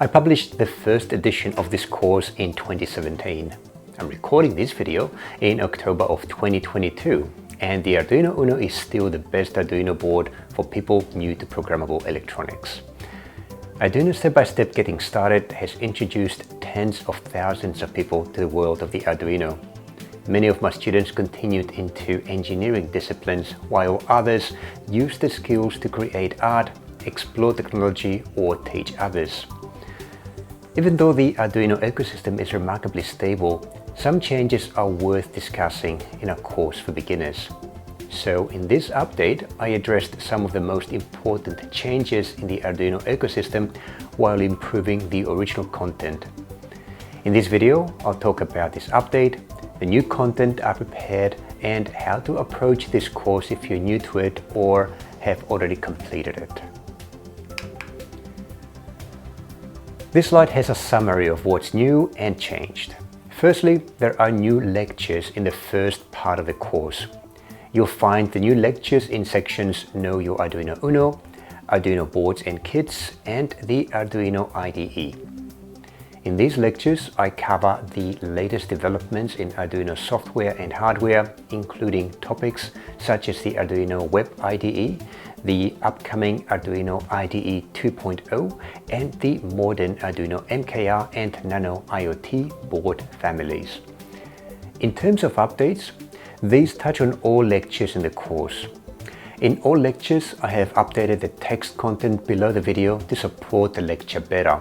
I published the first edition of this course in 2017. I'm recording this video in October of 2022, and the Arduino Uno is still the best Arduino board for people new to programmable electronics. Arduino Step-by-Step Getting Started has introduced tens of thousands of people to the world of the Arduino. Many of my students continued into engineering disciplines, while others use the skills to create art, explore technology, or teach others. Even though the Arduino ecosystem is remarkably stable, some changes are worth discussing in a course for beginners. So in this update, I addressed some of the most important changes in the Arduino ecosystem while improving the original content. In this video, I'll talk about this update, the new content I prepared, and how to approach this course if you're new to it or have already completed it. This slide has a summary of what's new and changed. Firstly, there are new lectures in the first part of the course. You'll find the new lectures in sections Know Your Arduino Uno, Arduino Boards and Kits, and the Arduino IDE. In these lectures, I cover the latest developments in Arduino software and hardware, including topics such as the Arduino Web IDE, the upcoming Arduino IDE 2.0, and the modern Arduino MKR and Nano IoT board families. In terms of updates, these touch on all lectures in the course. In all lectures, I have updated the text content below the video to support the lecture better.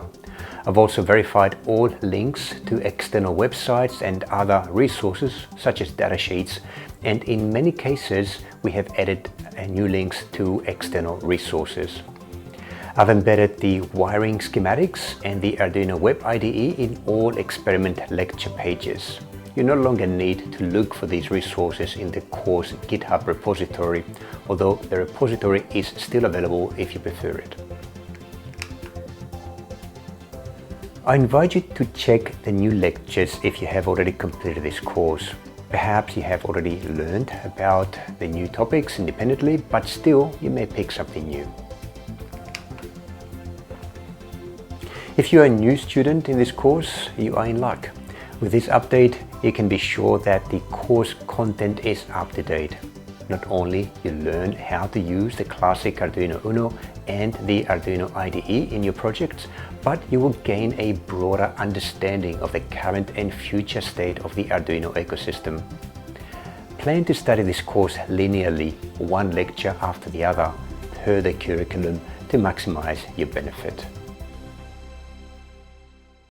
I've also verified all links to external websites and other resources such as datasheets, and in many cases we have added new links to external resources. I've embedded the wiring schematics and the Arduino Web IDE in all experiment lecture pages. You no longer need to look for these resources in the course GitHub repository, although the repository is still available if you prefer it. I invite you to check the new lectures if you have already completed this course. Perhaps you have already learned about the new topics independently, but still you may pick something new. If you are a new student in this course, you are in luck. With this update, you can be sure that the course content is up to date. Not only you learn how to use the classic Arduino Uno and the Arduino IDE in your projects, but you will gain a broader understanding of the current and future state of the Arduino ecosystem. Plan to study this course linearly, one lecture after the other, per the curriculum, to maximize your benefit.